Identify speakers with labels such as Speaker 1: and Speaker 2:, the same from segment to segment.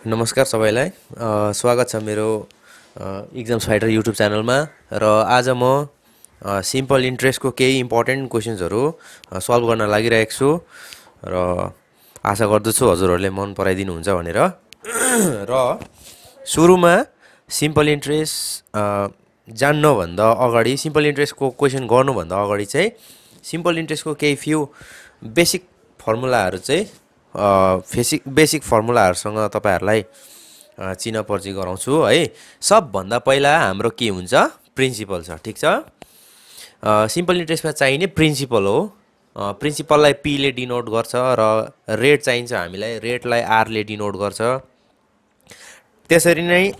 Speaker 1: नमस्कार सबैलाई स्वागत छ मेरो एक्जाम्स फाइटर युट्युब च्यानलमा र आज म सिम्पल इन्ट्रेस्टको केही इम्पोर्टेन्ट क्वेसन्सहरू सल्भ गर्न लागिरहेको छु र आशा गर्दछु हजुरहरूले मन पराइदिनुहुन्छ भनेर र सुरुमा सिम्पल इन्ट्रेस्ट जान्नभन्दा अगाडि सिम्पल इन्ट्रेस्टको क्वेसन गर्नुभन्दा अगाडि चाहिँ सिम्पल इन्ट्रेस्टको केही फ्यु बेसिक फर्मुलाहरू चाहिँ बेसिक फर्मुलाहरूसँग तपाईहरुलाई चिना परिचय गराउँछु है। सबभन्दा पहिला हाम्रो के हुन्छ प्रिन्सिपल छ, ठीक छ। सिम्पल इन्ट्रेस्टमा चाहिने प्रिन्सिपल हो। प्रिन्सिपललाई पी ले डिनोट गर्छ र रेट चाहिन्छ हामीलाई, रेटलाई आर ले डिनोट गर्छ। त्यसरी नै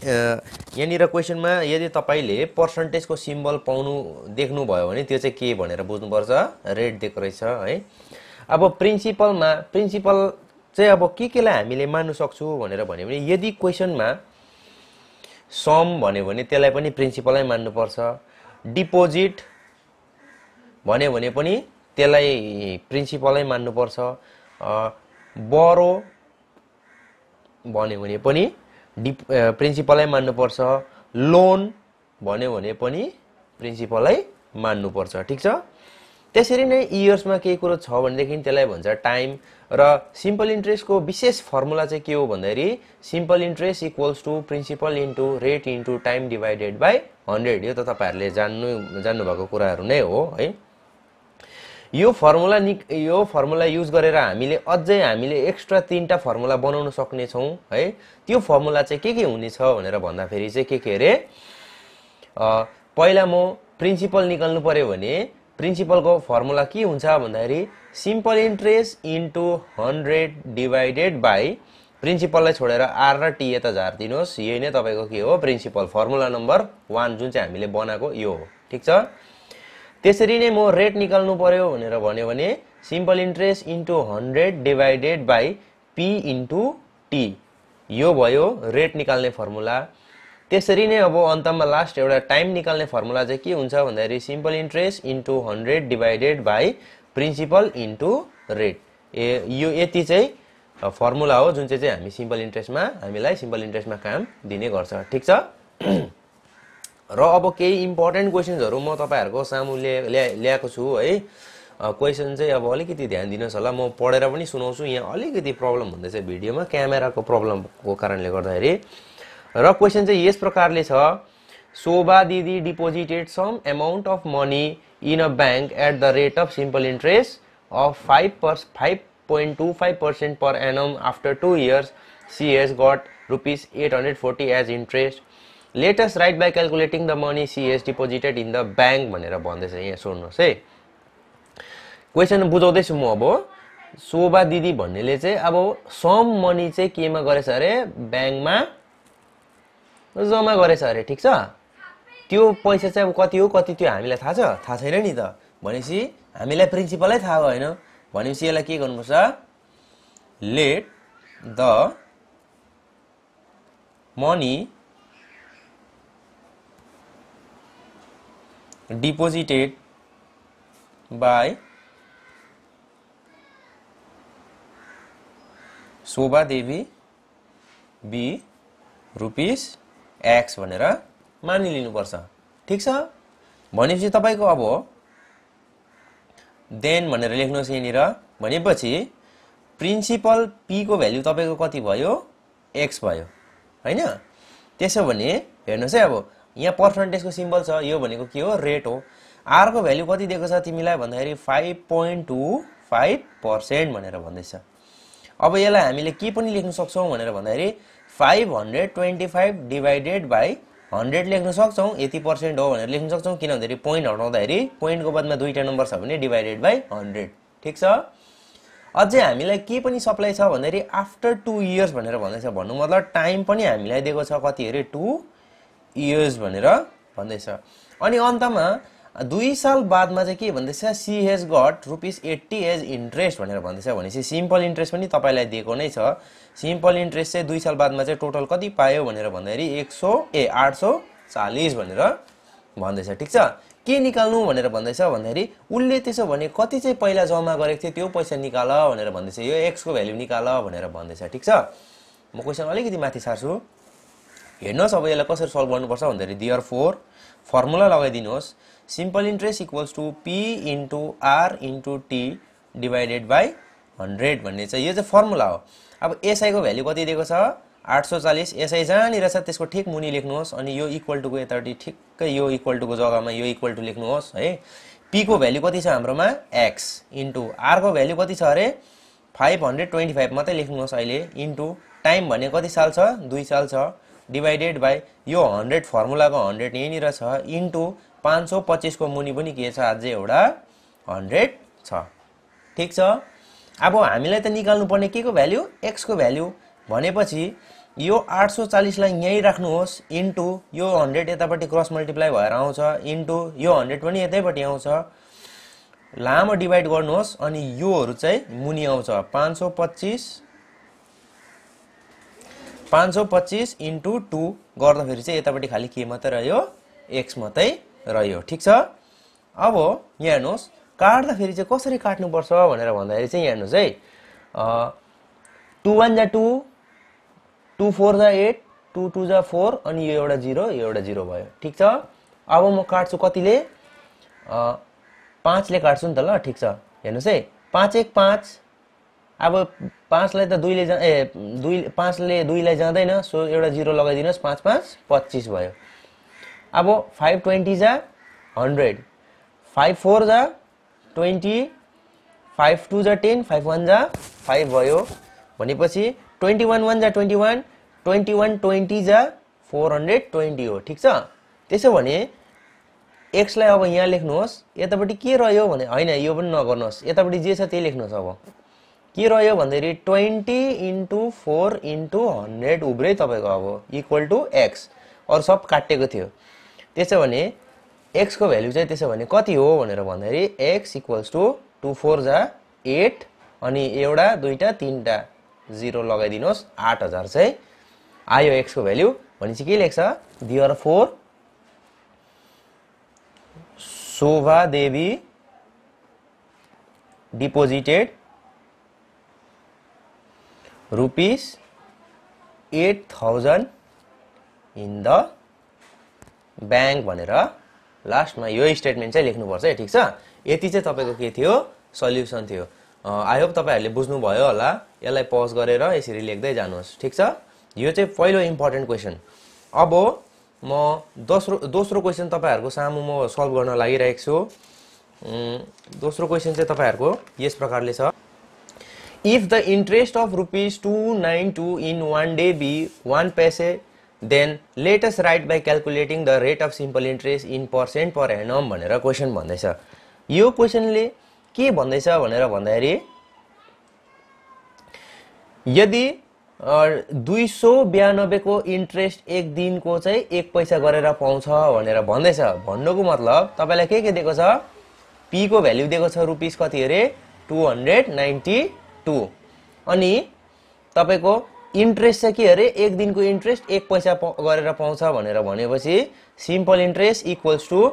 Speaker 1: यहाँनिर क्वेसनमा यदि तपाईले पर्सेन्टेजको सिम्बल पाउनु देख्नु भयो भने त्यो चाहिँ के भनेर बुझ्नुपर्छ, रेट दिएको रहेछ है। अब प्रिन्सिपल चाहिँ अब केलाई हामीले मान्नु सक्छु भनेर भन्यो भने यदि क्वेसनमा सम भन्यो भने त्यसलाई पनि प्रिन्सिपलै मान्नु पर्छ। डिपोजिट भन्यो भने पनि त्यसलाई प्रिन्सिपलै मान्नु पर्छ। बरो भन्यो भने पनि प्रिन्सिपलै मान्नु पर्छ। लोन भन्यो भने पनि प्रिन्सिपलै मान्नु पर्छ, ठीक छ। त्यसरी नै इयर्समा केही कुरो छ भनेदेखि त्यसलाई भन्छ टाइम। र सिम्पल इन्ट्रेस्टको विशेष फर्मुला चाहिँ के हो भन्दाखेरि simple interest equals to principal into rate into time divided by 100। यो त तपाईहरुले जान्नुभएको कुराहरू नै हो है। यो फर्मुला युज गरेर हामीले एक्स्ट्रा 3टा फर्मुला बनाउन सक्ने छौं है। त्यो फर्मुला चाहिँ के हुनेछ भनेर भन्दाखेरि चाहिँ के अरे पहिला म प्रिन्सिपल निकाल्नु पर्यो भने प्रिन्सिपलको फर्मुला के हुन्छ भन्दाखेरि simple interest into 100 divided by प्रिन्सिपललाई छोडेर आर र टी यता झार्दिनुहोस्। यही नै तपाईको के हो प्रिन्सिपल फर्मुला नम्बर 1 जुन चाहिँ हामीले बनाएको यो हो, ठीक छ। त्यसरी नै म रेट निकाल्नु पर्यो भनेर भन्यो भने simple interest into 100 divided by P into T, यो भयो रेट निकाल्ने फर्मुला। त्यसरी नै अब अन्तमा लास्ट एउटा टाइम निकाल्ने फर्मुला चाहिँ के हुन्छ भन्दाखेरि simple interest into 100 divided by principal into rate. यो यति चाहिँ फर्मुला हो जुन चाहिँ हामीलाई सिम्पल इन्ट्रेस्टमा काम दिने गर्छ, ठीक छ। र अब केही इम्पोर्टेन्ट क्वेसन्सहरू म तपाईहरुको सामु ल्याएको छु है। क्वेसन चाहिँ अब अलिकति ध्यान दिनुहोस् होला, म पढेर पनि सुनाउँछु। यहाँ अलिकति प्रब्लम हुँदैछ भिडियोमा, क्यामेराको प्रब्लमको कारणले गर्दाखेरि। र क्वेसन चाहिँ यस प्रकारले छ, शोभा दिदी deposited some amount of money in a bank at the rate of simple interest of 5.25% per annum. After 2 years she has got rupees 840 as interest. Let us write by calculating the money she has deposited in the bank भनेर भन्दैछ। यहाँ सुन्नुहोस् है, question बुझाउँदैछु म। अब शोभा दिदी भन्नेले चाहिँ अब सम मनी चाहिँ केमा गरेछ अरे, ब्याङ्कमा जम्मा गरेछ अरे, ठीक छ। त्यो पैसा चाहिँ अब कति हो कति त्यो हामीलाई थाहा छैन नि त। भनेपछि हामीलाई प्रिन्सिपलै थाहा भएन। भनेपछि यसलाई के गर्नुपर्छ, let the money deposited by Shobha Devi be rupees x भनेर मानिलिनुपर्छ, ठीक छ। भनेपछि तपाईको अब देन भनेर लेख्नुहोस् यहाँनिर। भनेपछि प्रिन्सिपल पी को भ्यालु तपाईको कति भयो, एक्स भयो हैन। त्यसो भने हेर्नुहोस् है, अब यहाँ पर्सेन्टेजको सिम्बल छ, यो भनेको के हो, रेट हो। आर को भ्यालु कति दिएको छ तिमीलाई भन्दाखेरि 5.25% भनेर भन्दैछ। अब यसलाई हामीले के पनि लेख्न सक्छौं भनेर भन्दाखेरि 525 डिभाइडेड बाई 100 लेख्न सक्छौं। यति पर्सेन्ट हो भनेर लेख्न सक्छौं, किन भन्दाखेरि पोइन्ट हटाउँदाखेरि पोइन्टको बदमा दुईटा नम्बर छ भने डिभाइडेड बाई 100, ठीक छ। अझै हामीलाई के पनि सप्लाई छ भन्दाखेरि आफ्टर 2 इयर्स भनेर भन्दैछ। भन्नु मतलब टाइम पनि हामीलाई दिएको छ कति अरे 2 इयर्स भनेर भन्दैछ। अनि अन्तमा 2 साल बादमा चाहिँ के भन्दैछ, she has got rupees 80 as interest भनेर भन्दैछ। भनेपछि सिम्पल इन्ट्रेस्ट पनि तपाईलाई दिएको नै छ। सिम्पल इन्ट्रेस्ट चाहिँ 2 साल बादमा चाहिँ टोटल कति पायो भनेर भन्दाखेरि 840 भनेर भन्दैछ, ठीक छ। के निकाल्नु भनेर भन्दैछ भन्दाखेरि उले त्यसो भने कति चाहिँ पहिला जम्मा गरेको थियो त्यो पैसा निकाल भनेर भन्दैछ। यो एक्स को भ्यालु निकाल भनेर भन्दैछ, ठीक छ। म क्वेसन अलिकति माथि सार्छु। हेर्नुहोस् अब यसलाई कसरी सल्भ गर्नुपर्छ भन्दाखेरि देयरफोर फर्मुला लगाइदिनुहोस्। Simple interest equals to P into R into T divided by 100 भन्ने चाहिँ यो चाहिँ फर्मुला हो। अब एसआईको भ्याल्यु कति दिएको छ 840। एसआई जहाँनिर छ त्यसको ठिक मुनि लेख्नुहोस् अनि यो इक्वल टुको यतापट्टि ठिक्कै यो इक्वल टुको जग्गामा यो इक्वल टु लेख्नुहोस् है। पी को भ्याल्यु कति छ हाम्रोमा एक्स इन्टु आर को भ्याल्यु कति छ अरे 525 मात्रै लेख्नुहोस् अहिले इन्टु टाइम भने कति साल छ 2 साल छ डिभाइडेड बाई यो 100 फर्मुलाको 100 यहीँनिर छ इन्टु 525 को मुनि पनि के छ अझै एउटा 100 छ। ठिक छ। अब हामीलाई त निकाल्नु पर्ने के को भ्याल्यु एक्स को भ्याल्यु भनेपछि यो 840 लाई यही राख्नुहोस् इन्टु यो 100 यतापट्टि क्रस मल्टिप्लाई भएर आउँछ इन्टु यो 100 पनि यतैपट्टि आउँछ लामो डिभाइड गर्नुहोस् अनि योहरु चाहिँ मुनि आउँछ 525 इन्टु 2 गर्दाखेरि चाहिँ यतापट्टि खाली के मात्रै रह्यो x मात्रै रह्यो। ठीक छ। अब यहाँ हेर्नुहोस् काट्दाखेरि चाहिँ कसरी काट्नु पर्छ भनेर भन्दाखेरि चाहिँ यहाँ हेर्नुहोस् है 2 1 जा 2 2 4 जा 8 2 2 जा 4 अनि यो एउटा 0 यो एउटा 0 भयो। ठीक छ। अब म काट्छु कतिले 5 ले काट्छु नि त ल। ठीक छ। हेर्नुहोस् है 5 1 5 अब 5 लाई त 2 ले 5 ले 2 लाई जाँदैन सो एउटा 0 लगाइदिनुस् 5 5 25 भयो। अब 5 20 जा 100 5 4 जा 20 5 2 जा 10 5 1 जा 5 भयो भनेपछि 21 1 जा 21 21 20 जा 420 हो। ठीक छ। त्यसो भने x लाई अब यहाँ लेख्नुहोस् यतापट्टि के रह्यो भने हैन यो पनि नगर्नुहोस् यतापट्टि जे छ त्यही लेख्नुहोस्। अब के रह्यो भन्दाखेरि 20 इन्टु 4 इन्टु 100 उब्रै तपाईको अब इक्वल टु x और सब काटेको थियो। त्यसो भने x को भ्यालु चाहिँ त्यसो भने कति हो भनेर भन्दाखेरि x इक्वल्स टु 2 4 जा 8 अनि एउटा दुईटा तीनटा 0 लगाइदिनुहोस् 8000 चाहिँ आयो x को भ्यालु भनेपछि के लेख्छ therefore Shobha Devi deposited ₹8,000 in the bank भनेर लास्टमा यो स्टेटमेन्ट चाहिँ लेख्नुपर्छ है। ठीक छ। यति चाहिँ तपाईको के थियो सल्युसन थियो। आई होप तपाईहरुले बुझ्नु भयो होला। यसलाई पज गरेर यसरी लेख्दै जानुहोस्। ठीक छ। यो चाहिँ पहिलो इम्पोर्टेन्ट क्वेशन। अब म दोस्रो क्वेशन तपाईहरुको सामु म सल्भ गर्न लागिरहेको छु। दोस्रो क्वेशन चाहिँ तपाईहरुको यस प्रकारले छ। If the interest of ₹292 in 1 day be 1 paise, then let us write by calculating the rate of simple interest in percent per annum भनेर क्वेशन भन्दैछ। यो क्वेशनले के भन्दैछ भनेर भन्दाखेरि यदि 292 को इन्ट्रेस्ट एक दिनको चाहिँ 1 पैसा गरेर पाउँछ भनेर भन्दैछ। भन्नुको मतलब तपाईलाई के दिएको छ p को भ्यालु दिएको छ रुपीस कति अरे 292 अनि तपाईको इन्ट्रेस्ट चाहिँ के अरे एक दिनको इन्ट्रेस्ट 1 पैसा गरेर पाउँछ भनेर भनेपछि सिम्पल इन्ट्रेस्ट इक्वल्स टु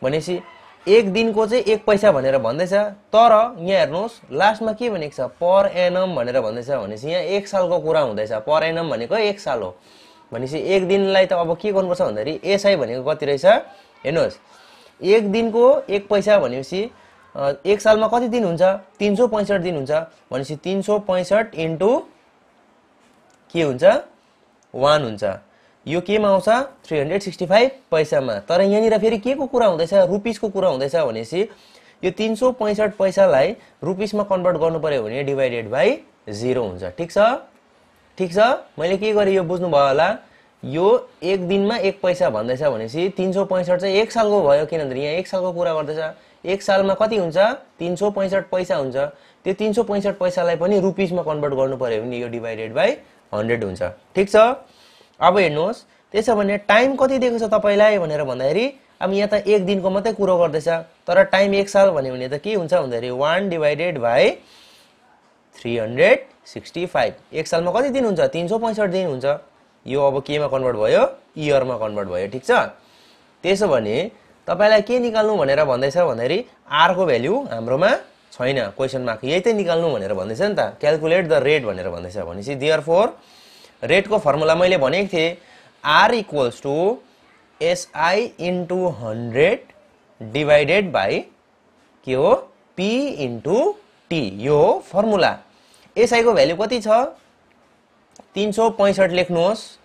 Speaker 1: भनेपछि एक दिनको चाहिँ 1 पैसा भनेर भन्दैछ। तर यहाँ हेर्नुहोस् लास्टमा के भनेको छ पर एनम भनेर भन्दैछ भनेपछि यहाँ 1 सालको कुरा हुँदैछ। पर एनम भनेको 1 साल हो भनेपछि एक दिनलाई त अब के गर्नुपर्छ भन्दाखेरि एसआई भनेको कति रहेछ हेर्नुहोस् एक दिनको 1 पैसा भनेपछि 1 सालमा कति दिन हुन्छ 365 दिन हुन्छ भनेपछि 365 इन्टु के हुन्छ 1 हुन्छ। यो केमा आउँछ 365 पैसामा। तर यहाँनिर फेरि के को कुरा हुँदैछ रुपीस को कुरा हुँदैछ भनेपछि यो 365 पैसालाई रुपीसमा कन्भर्ट गर्नु पर्यो भने डिवाइडेड बाइ 0 हुन्छ। ठीक छ। ठीक छ। मैले के गरे यो बुझ्नु भयो होला। यो एक दिनमा 1 पैसा भन्दैछ भनेपछि 365 चाहिँ 1 सालको भयो किनभने यहाँ 1 सालको कुरा गर्दैछ। 1 सालमा कति हुन्छ 365 पैसा हुन्छ। त्यो 365 पैसालाई पनि रुपीसमा कन्भर्ट गर्नु पर्यो भने यो डिवाइडेड बाइ 100 हुन्छ। ठीक छ। अब हेर्नुहोस् त्यसो भने टाइम कति दिएको छ तपाईलाई भनेर भन्दाखेरि अब यहाँ त एक दिनको मात्रै कुरा गर्दैछ तर टाइम 1 साल भन्यो भने त के हुन्छ भन्दाखेरि 1 डिवाइडेड बाइ 365 एक सालमा कति दिन हुन्छ 365 दिन हुन्छ। यो अब केमा कन्भर्ट भयो इयरमा कन्भर्ट भयो। ठीक छ। त्यसो भने तपाईलाई के निकाल्नु भनेर भन्दैछ भन्दाखेरि आर को भ्यालु हाम्रोमा छैन क्वेशन मार्क यही चाहिँ निकाल्नु भनेर भन्दैछ नि त क्याल्कुलेट द रेट भनेर भन्दैछ भनेपछि देयरफोर रेटको फर्मुला मैले भनेको थिएँ R equals to SI into 100 divided by के हो P इन्टु T, यो हो फर्मुला। SI को भ्यालु कति छ 365 लेख्नुहोस्,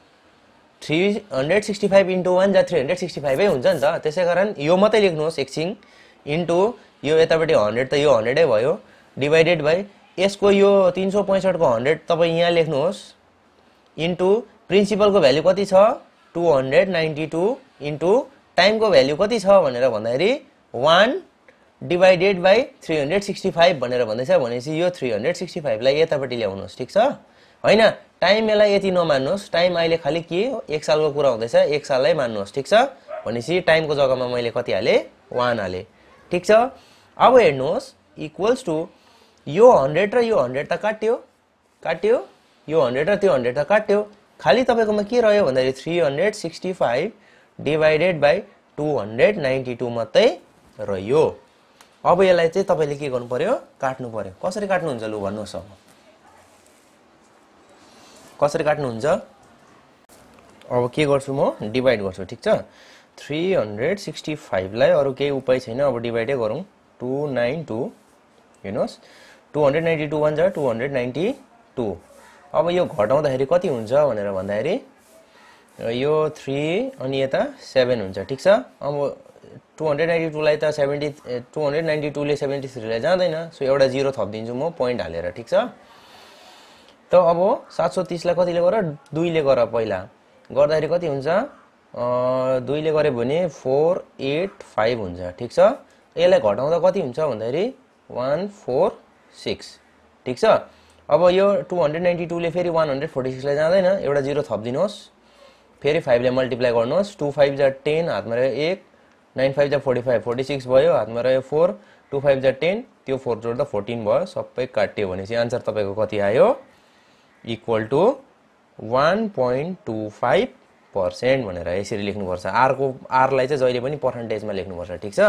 Speaker 1: 365 इन्टु 1 जा 365 हुन्छ नि त, त्यसै कारण यो मात्रै लेख्नुहोस् एकछिन, इन्टु यो यतापट्टि 100 त यो 100 भयो, डिभाइडेड बाई यसको यो 365 को 100 तपाईँ यहाँ लेख्नुहोस्, इन्टु प्रिन्सिपलको भ्यालु कति छ 292 इन्टु टाइमको भ्यालु कति छ भनेर भन्दाखेरि 1 डिभाइडेड बाई 365 भनेर भन्दैछ। भनेपछि यो 365 लाई यतापट्टि ल्याउनुहोस्, ठिक छ हैन। टाइम यसलाई यति नमान्नुहोस्, टाइम अहिले खाली के हो 1 सालको कुरा हुँदैछ, 1 साललाई मान्नुहोस्, ठिक छ। भनेपछि टाइमको जग्गामा मैले कति हाले 1 हाले, ठिक छ। अब हेर्नुहोस् इक्वल्स टु यो 100 र यो 100 त काट्यो, यो 100 र त्यो 100 त काट्यो, खाली तपाईकोमा के रह्यो भन्दाखेरि 365 डिभाइडेड बाई 292 मात्रै रह्यो। अब यसलाई चाहिँ तपाईले के गर्नु पर्यो काट्नु पर्यो। कसरी काट्नुहुन्छ लु भन्नुहोस्, अब कसरी काट्नुहुन्छ? अब के गर्छु म डिभाइड गर्छु, ठिक छ। 365 लाई अरु केही उपाय छैन, अब डिभाइडै गरौँ। 292 हेर्नुहोस् 292 1 जा 292। अब यो घटाउँदाखेरि कति हुन्छ भनेर भन्दाखेरि यो 3 अनि यता 7 हुन्छ, ठिक छ। अब 292 लाई त 292 ले 73 लाई जाँदैन, सो एउटा 0 थपिदिन्छु म पोइन्ट हालेर, ठिक छ। त अब 730 लाई कतिले गर 2 ले गर, पहिला गर्दाखेरि कति हुन्छ 2 ले गरे भने 485 हुन्छ, ठिक छ। यसलाई घटाउँदा कति हुन्छ भन्दाखेरि 146, ठिक छ। अब यो 292 ले फेरि 146 लाई जाँदैन, एउटा 0 थपिदिनुहोस्, फेरि 5 ले मल्टिप्लाई गर्नुहोस्, 2 5 जा 10 हातमा रह्यो 1, 9 5 जा 45 46 भयो, हातमा रह्यो 4, 2 5 जा 10, त्यो 4 जोड्दा 14 भयो, सबै काट्यो। भनेपछि आन्सर तपाईको कति आयो इक्वल टु 1.25% भनेर यसरी लेख्नुपर्छ। R लाई चाहिँ जहिले पनि पर्सेन्टेजमा लेख्नुपर्छ, ठिक छ।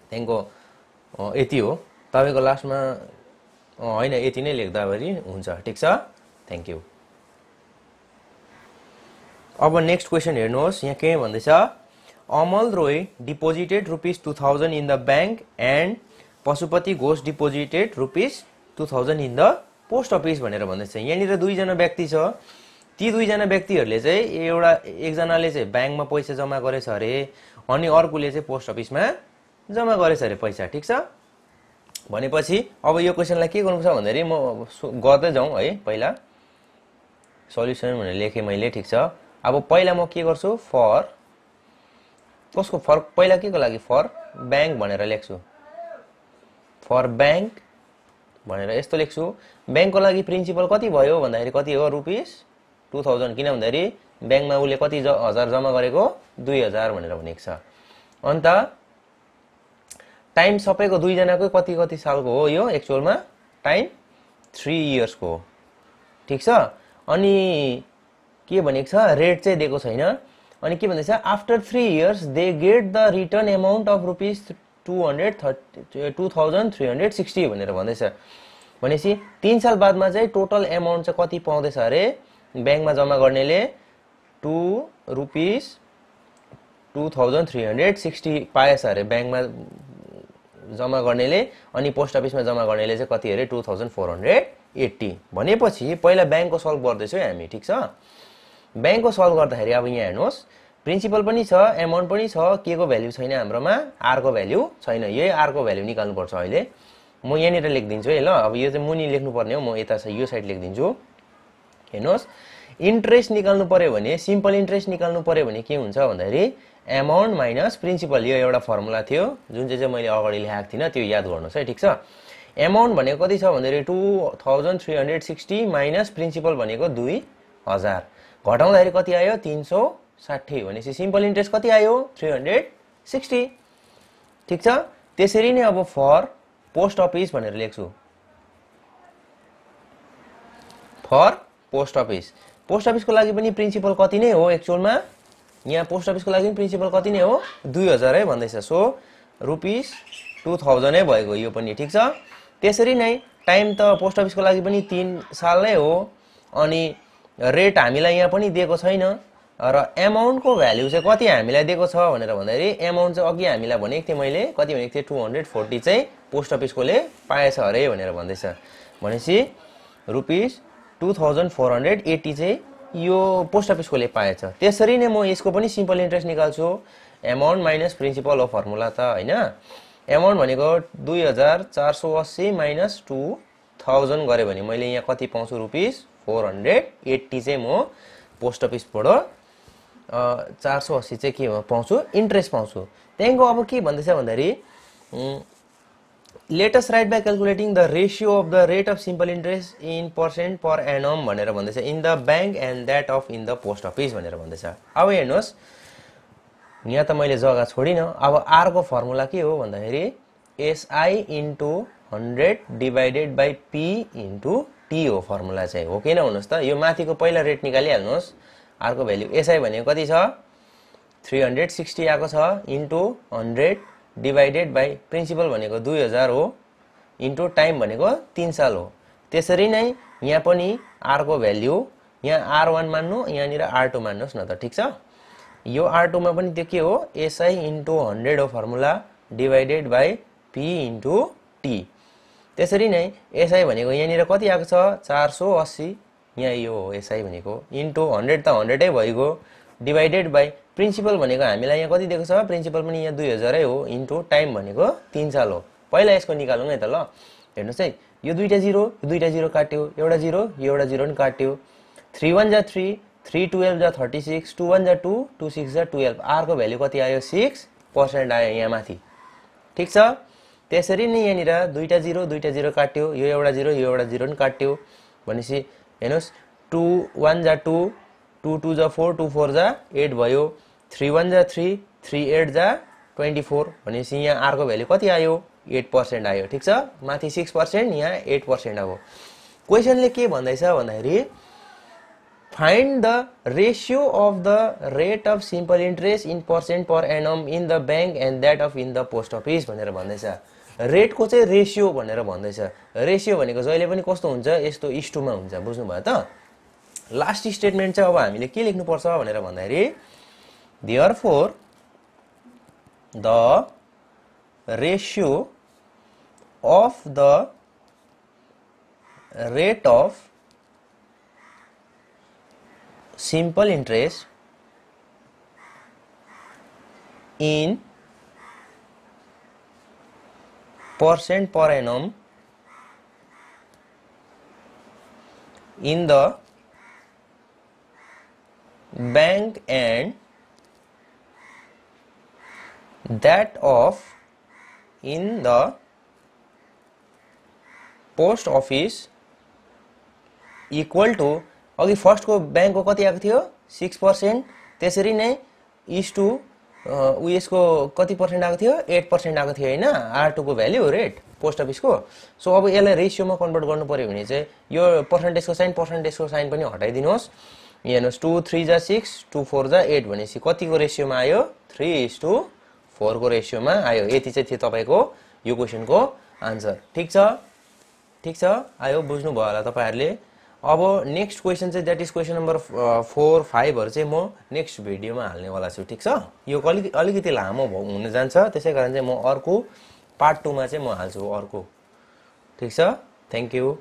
Speaker 1: त्यहाँको यति हो तपाईको लास्टमा हैन, यति नै लेख्दाभरि हुन्छ, ठिक छ। Thank you. अब नेक्स्ट क्वेशन हेर्नुहोस्, यहाँ के भन्दैछ Amal Roy deposited ₹2000 in the bank and Pashupati Ghosh deposited ₹2000 in the post office भनेर भन्दैछ। यहाँनिर दुईजना व्यक्ति छ, ती दुईजना व्यक्तिहरूले चाहिँ एकजनाले चाहिँ ब्याङ्कमा पैसा जम्मा गरेछ अरे, अनि अर्कोले चाहिँ पोस्ट अफिसमा जम्मा गरेछ अरे पैसा, ठिक छ। भनेपछि अब यो क्वेशनलाई के गर्नुपर्छ भन्दाखेरि म गर्दै जाउँ है, पहिला सल्युसन भनेर लेखेँ मैले, ठिक छ। अब पहिला म के गर्छु फर कसको फर, पहिला के को लागि फर बैंक भनेर लेख्छु, फर बैंक भनेर यस्तो लेख्छु। बैंकको लागि प्रिन्सिपल कति भयो भन्दाखेरि कति हो ₹2000, किन भन्दाखेरि बैंकमा उले कति हजार जम्मा गरेको 2000 भनेर भनेको छ। अन्त टाइम सबैको दुईजनाको कति सालको हो, यो एक्चुअलमा टाइम 3 इयर्सको हो, ठिक छ। अनि के भनेको छ रेट चाहिँ दिएको छैन, अनि के भन्दैछ after 3 years they get the return amount of ₹2360 भनेर भन्दैछ। भनेपछि 3 साल बादमा चाहिँ टोटल अमाउन्ट चाहिँ कति पाउँदैछ अरे बैंकमा जम्मा गर्नेले ₹2360 पाएछ अरे बैंकमा जम्मा गर्नेले, अनि पोस्ट अफिसमा जम्मा गर्नेले चाहिँ कति अरे 2480। भनेपछि पहिला बैंकको सल्भ गर्दैछौँ हामी, ठिक छ। बैंकको सल्भ गर्दाखेरि अब यहाँ हेर्नुहोस् प्रिन्सिपल पनि छ, अमाउन्ट पनि छ, के को भ्यालु छैन हाम्रोमा R को भ्यालु छैन, यही R को भ्यालु निकाल्नुपर्छ। अहिले म यहाँनिर लेखिदिन्छु है ल, अब यो चाहिँ मुनि लेख्नुपर्ने हो, म यता यो साइड लेखिदिन्छु। हेर्नुहोस् इन्ट्रेस्ट निकाल्नु पर्यो भने, सिम्पल इन्ट्रेस्ट निकाल्नु पर्यो भने के हुन्छ भन्दाखेरि अमाउन्ट माइनस प्रिन्सिपल, यो एउटा फर्मुला थियो जुन चाहिँ मैले अगाडि लेखेको थिइनँ, त्यो याद गर्नुहोस् है, ठिक छ। अमाउन्ट भनेको कति छ भन्दाखेरि 2360 माइनस प्रिन्सिपल भनेको 2000, घटाउँदाखेरि कति आयो 360। भनेपछि सिम्पल इन्ट्रेस्ट कति आयो 360, ठिक छ। त्यसरी नै अब फर पोस्ट अफिस भनेर लेख्छु, फर पोस्ट अफिस। पोस्ट अफिसको लागि पनि प्रिन्सिपल कति नै हो एक्चुअलमा, यहाँ पोस्ट अफिसको लागि पनि प्रिन्सिपल कति नै हो 2000 है भन्दैछ, सो ₹2000 नै भएको यो पनि, ठिक छ। त्यसरी नै टाइम त पोस्ट अफिसको लागि पनि 3 साल नै हो, अनि रेट हामीलाई यहाँ पनि दिएको छैन र एमाउन्टको भ्यालु चाहिँ कति हामीलाई दिएको छ भनेर भन्दाखेरि एमाउन्ट चाहिँ अघि हामीलाई भनेको थिएँ मैले कति भनेको थिएँ 240 चाहिँ पोस्ट अफिसकोले पाएछ अरे भनेर भन्दैछ भनेपछि रुपीस 2480 चाहिँ यो पोस्ट अफिसकोले पाएछ। त्यसरी नै म यसको पनि सिम्पल इन्ट्रेस्ट निकाल्छु amount minus principal of formula त हैन। एमाउन्ट भनेको 2480 माइनस 2000 गरे भने मैले यहाँ कति पाउँछु रुपीस 480 चाहिँ म पोस्ट अफिसबाट 480 चाहिँ के पाउँछु इन्ट्रेस्ट पाउँछु। त्यहाँको अब के भन्दैछ भन्दाखेरि let us write by calculating the ratio of the rate of simple interest in percent per annum भनेर भन्दैछ in the bank and that of in the post office भनेर भन्दैछ। अब हेर्नुहोस् यहाँ त मैले जग्गा छोडिन। अब r को फर्मुला के हो भन्दाखेरि SI into 100 divided by P into T हो फर्मुला चाहिँ हो किन भन्नुहोस् त। यो माथिको पहिला रेट निकालिहाल्नुहोस्। r को भ्यालु SI भनेको कति छ 360 आएको छ इन्टु 100 डिवाइडेड बाई प्रिन्सिपल भनेको 2000 हो इन्टु टाइम भनेको 3 साल हो। त्यसरी नै यहाँ पनि r को भ्यालु यहाँ r1 मान्नु यहाँनिर r2 मान्नुस् न त ठीक छ। यो r2 मा पनि त्यो के हो SI इन्टु 100 हो formula divided by P into T। त्यसरी नै SI भनेको यहाँनिर कति आएको छ 480 यहाँ यो हो SI भनेको इन्टु 100 त 100 नै भइगयो डिवाइडेड बाई प्रिन्सिपल भनेको हामीलाई यहाँ कति दिएको छ प्रिन्सिपल पनि यहाँ 2000 हो इन्टु टाइम भनेको 3 साल हो। पहिला यसको निकालौँ है त ल। हेर्नुस् है यो दुईटा जिरो काट्यो एउटा जिरो यो एउटा जिरो नि काट्यो 3 1 जा 3 3 12 जा 36 2 1 जा 2 2 6 जा 12 r को भ्यालु कति आयो 6% आयो यहाँ माथि ठीक छ। त्यसरी नै यहाँनिर दुईटा जिरो काट्यो यो एउटा जिरो नि काट्यो भनेपछि हेर्नुस् 2 1 जा 2 2 2 जा 4 2 4 जा 8 भयो 3 1 जा 3 3 8 जा 24 भनेपछि यहाँ r को भ्यालु कति आयो 8% आयो ठीक छ। माथि 6% यहाँ 8% आयो। क्वेशनले के भन्दैछ भन्दाखेरि find the ratio of the rate of simple interest in percent per annum in the bank and that of in the post office भनेर भन्दैछ। रेटको चाहिँ रेशियो भनेर भन्दैछ। रेशियो भनेको जहिले पनि कस्तो हुन्छ यस्तो इस्टुमा हुन्छ बुझ्नु भयो त। लास्ट स्टेटमेन्ट चाहिँ अब हामीले के लेख्नु पर्छ भनेर भन्दाखेरि therefore the ratio of the rate of simple interest in percent per annum in the bank and that of in the post office equal to अघि फर्स्ट को बैंक को कति आएको थियो 6%। त्यसरी नै इज टू उयसको कति पर्सेन्ट आएको थियो 8% आएको थियो हैन r2 को भ्यालु रेट पोस्ट अफिस को। सो अब यसलाई रेशियोमा कन्भर्ट गर्नु पर्यो भने चाहिँ यो पर्सेन्टेजको साइन पनि हटाइदिनुहोस्। हेर्नुस् 2 3 जा 6 2 4 जा 8 भनेपछि कतिको रेशियोमा आयो 3:4 को रेशियोमा आयो। यति चाहिँ थियो तपाईको यो क्वेशनको आन्सर ठीक छ आयो बुझ्नु भयो होला तपाईहरुले। अब नेक्स्ट क्वेशन चाहिँ दैट इज क्वेशन नम्बर 4 5 हरु चाहिँ म नेक्स्ट भिडियोमा हाल्ने वाला छु ठीक छ। यो अलिकति लामो हुन जान्छ त्यसैकारण चाहिँ म अर्को पार्ट 2 मा चाहिँ म हाल्छु अर्को ठीक छ। Thank you.